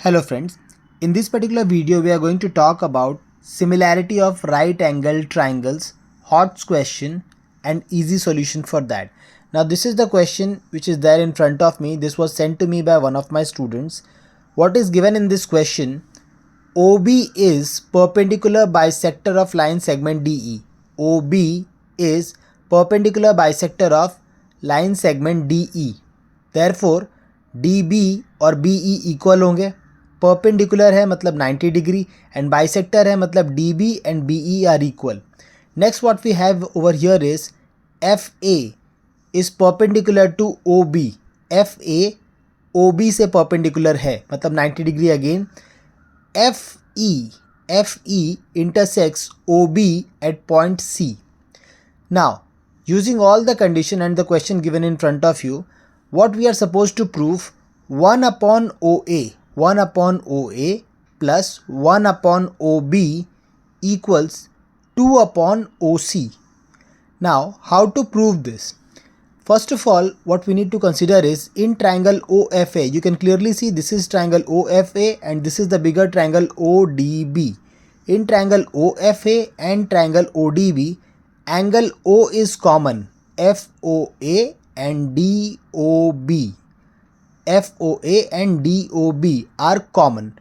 Hello friends, in this particular video we are going to talk about similarity of right angled triangles, HOTS question and easy solution for that. Now this is the question which is there in front of me. This was sent to me by one of my students. What is given in this question? OB is perpendicular bisector of line segment DE. OB is perpendicular bisector of line segment DE. Therefore DB और BE equal होंगे. Perpendicular है मतलब 90 degree and bisector है मतलब DB एंड BE are equal. Next what we have over here is FA is perpendicular to OB. FA OB से perpendicular है मतलब 90 degree again. FE intersects OB at point C. Now, using all the condition and the question given in front of you, what we are supposed to prove? 1 upon OA plus 1 upon OB equals 2 upon OC. Now, how to prove this? First of all, what we need to consider is in triangle OFA, you can clearly see this is triangle OFA and this is the bigger triangle ODB. In triangle OFA and triangle ODB, angle O is common. FOA and DOB. FOA and DOB are common.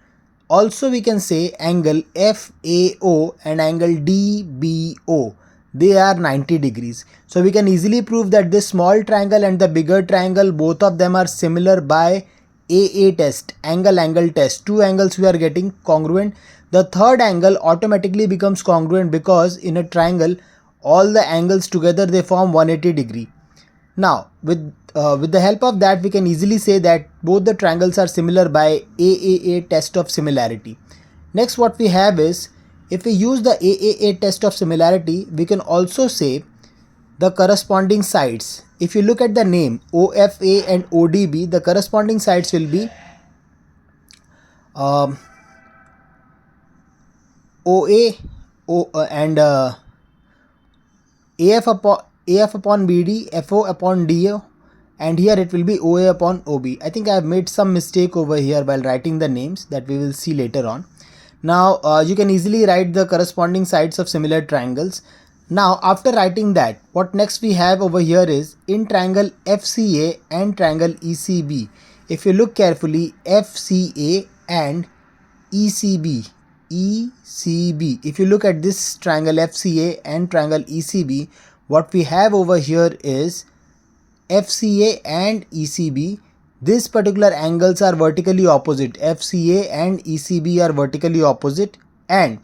Also we can say angle FAO and angle DBO. They are 90 degrees. So we can easily prove that this small triangle and the bigger triangle, both of them are similar by AA test, angle test. Two angles we are getting congruent. The third angle automatically becomes congruent because in a triangle, all the angles together they form 180 degree. Now with the help of that we can easily say that both the triangles are similar by AAA test of similarity. Next what we have is, if we use the AAA test of similarity, we can also say the corresponding sides. If you look at the name OFA and ODB, the corresponding sides will be OA and AF upon BD, FO upon DO, and here it will be OA upon OB. I think I have made some mistake over here while writing the names that we will see later on. Now you can easily write the corresponding sides of similar triangles. Now after writing that, what next we have over here is in triangle FCA and triangle ECB. If you look carefully, FCA and ECB, if you look at this triangle FCA and triangle ECB, what we have over here is FCA and ECB. This particular angles are vertically opposite. FCA and ECB are vertically opposite, and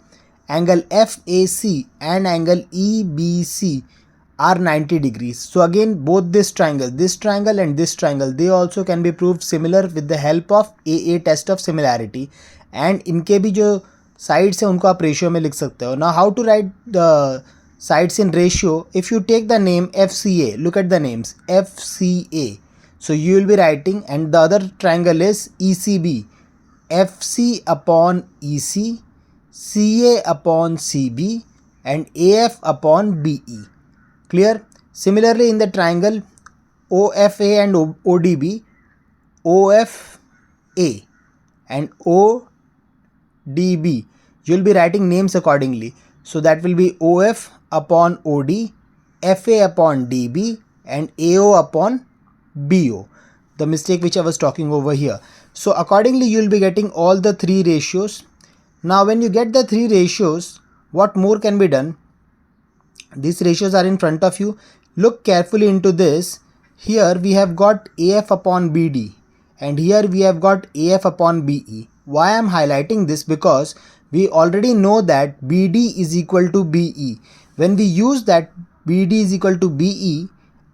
angle FAC and angle EBC are 90 degrees. So again both this triangle and this triangle, they also can be proved similar with the help of AA test of similarity. And इनके भी जो sides है उनको आप ratio में लिख सकते हो. Now how to write the sides in ratio? If you take the name FCA, look at the names FCA. So you will be writing, and the other triangle is ECB, FC upon EC, CA upon CB and AF upon BE. Clear? Similarly in the triangle OFA and ODB, OFA and ODB, you will be writing names accordingly. So that will be OF upon OD, FA upon DB and AO upon BO, the mistake which I was talking over here. So accordingly you will be getting all the three ratios. Now when you get the three ratios, what more can be done? These ratios are in front of you. Look carefully into this. Here we have got AF upon BD and here we have got AF upon BE. Why I am highlighting this? Because we already know that BD is equal to BE. When we use that BD is equal to BE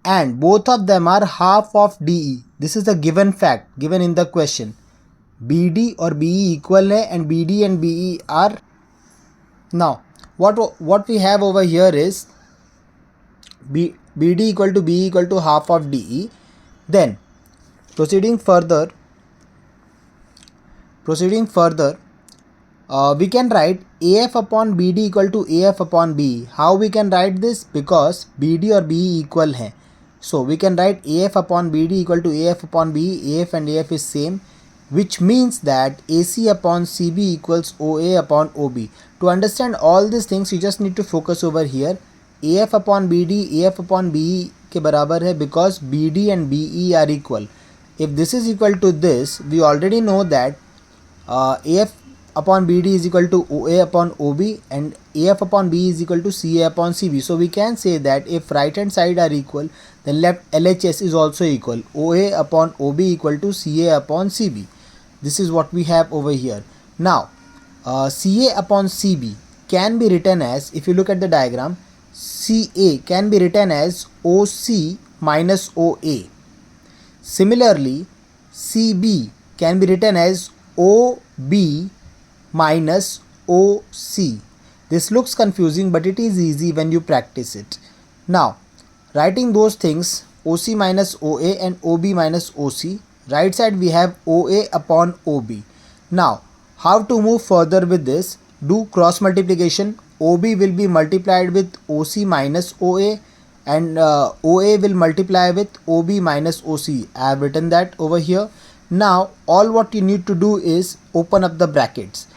and both of them are half of DE, this is a given fact given in the question. BD or BE equal है and BD and BE are. Now what we have over here is BD equal to BE equal to half of DE. Then proceeding further, we can write AF upon BD equal to AF upon BE. How we can write this? Because BD or BE equal है. So we can write AF upon BD equal to AF upon BE. AF and AF is same. which means that AC upon CB equals OA upon OB. To understand all these things, you just need to focus over here. AF upon BD, AF upon BE के बराबर है because BD and BE are equal. If this is equal to this, we already know that AF upon BD is equal to OA upon OB and AF upon BE is equal to CA upon CB. So we can say that if right hand side are equal, then left LHS is also equal. OA upon OB equal to CA upon CB. This is what we have over here. Now CA upon CB can be written as, if you look at the diagram, CA can be written as OC minus OA. Similarly, CB can be written as OB minus OC. This looks confusing, but it is easy when you practice it. Now, writing those things, OC minus OA and OB minus OC, right side we have OA upon OB. Now, how to move further with this? Do cross multiplication. OB will be multiplied with OC minus OA and OA will multiply with OB minus OC. I have written that over here. Now all what you need to do is open up the brackets.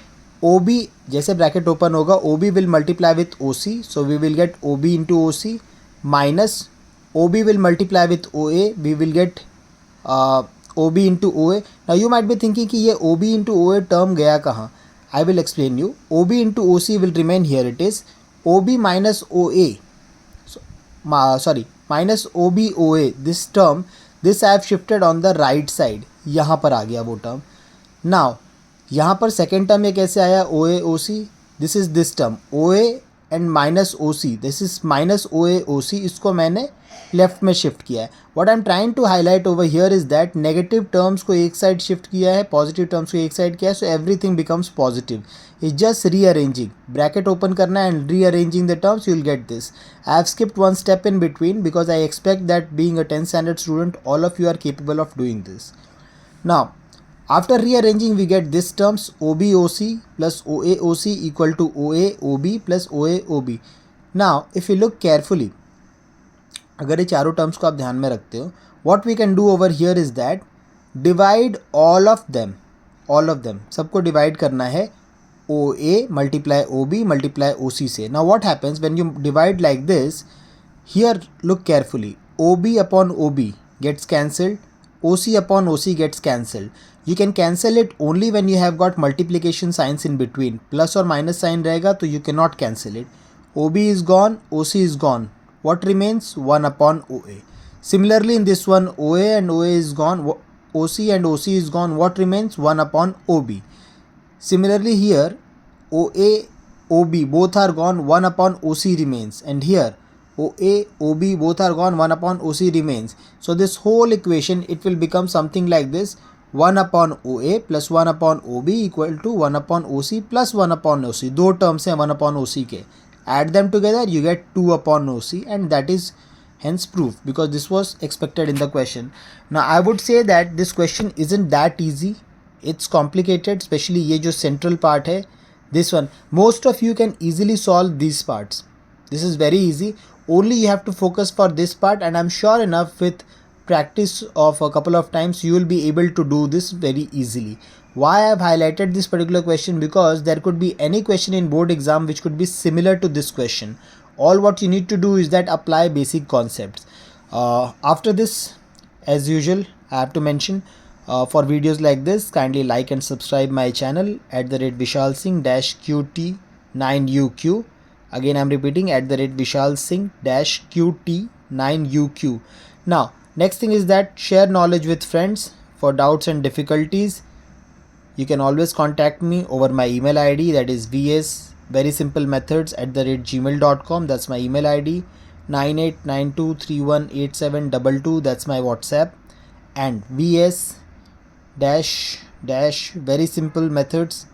OB जैसे bracket open होगा, OB will multiply with OC, so we will get OB into OC minus OB will multiply with OA, we will get OB into OA. Now you might be thinking कि ये OB into OA term गया कहाँ? I will explain you. OB into OC will remain here. It is OB minus OA. Minus OB OA. This term, this I have shifted on the right side. यहाँ पर आ गया वो term. Now यहाँ पर second term ये कैसे आया? OA OC. This is this term OA and minus OC. This is minus OA OC. इसको मैंने लेफ्ट में शिफ्ट किया है. What I am trying to highlight over here is that negative terms को एक साइड शिफ्ट किया है, positive terms को एक साइड किया है, so everything becomes positive. Is just rearranging. Bracket open करना है and rearranging the terms, you will get this. I have skipped one step in between because I expect that being a 10th standard student all of you are capable of doing this. Now after rearranging we get this terms OBOC plus OAOC equal to OAOB plus OAOB. Now if you look carefully, अगर ये चारों terms को आप ध्यान में रखते हो, what we can do over here is that divide all of them सबको डिवाइड करना है OA multiply OB multiply OC से. Now what happens when you divide like this? Here look carefully. OB upon OB gets cancelled, OC upon OC gets cancelled. You can cancel it only when you have got multiplication signs in between. Plus or minus sign रहेगा तो you cannot cancel it. OB is gone, OC is gone. What remains? 1 upon OA. Similarly in this one, OA and OA is gone, OC and OC is gone. What remains? 1 upon OB. Similarly here, OA, OB both are gone, 1 upon OC remains. And here, OA, OB both are gone, 1 upon OC remains. So this whole equation, it will become something like this. 1 upon OA plus 1 upon OB equal to 1 upon OC plus 1 upon OC. दो terms हैं 1 upon OC के. Add them together, you get 2 upon OC, and that is hence proof because this was expected in the question. Now I would say that this question isn't that easy. It's complicated, especially ये जो central part है. This one, most of you can easily solve these parts. This is very easy. Only you have to focus for this part, and I'm sure enough with practice of a couple of times you will be able to do this very easily. Why I have highlighted this particular question? Because there could be any question in board exam which could be similar to this question. All what you need to do is that apply basic concepts. After this, as usual, I have to mention for videos like this, kindly like and subscribe my channel at the rate Vishal Singh -QT9UQ. Again I am repeating, at the rate Vishal Singh -QT9UQ. Now next thing is that share knowledge with friends. For doubts and difficulties, you can always contact me over my email ID, that is vsverysimplemethods@gmail.com. That's my email ID. 9892318722, that's my WhatsApp. And vs dash very simple methods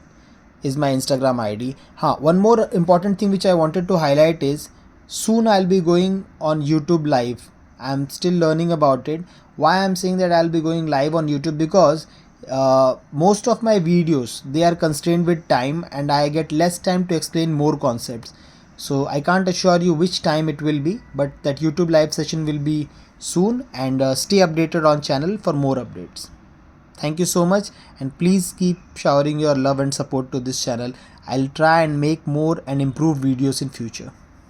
is my Instagram ID. One more important thing which I wanted to highlight is soon I'll be going on YouTube live. I'm still learning about it. Why I'm saying that I'll be going live on YouTube? Because most of my videos, they are constrained with time and I get less time to explain more concepts. So I can't assure you which time it will be, but that YouTube live session will be soon, and stay updated on channel for more updates. Thank you so much, and please keep showering your love and support to this channel. I'll try and make more and improve videos in future.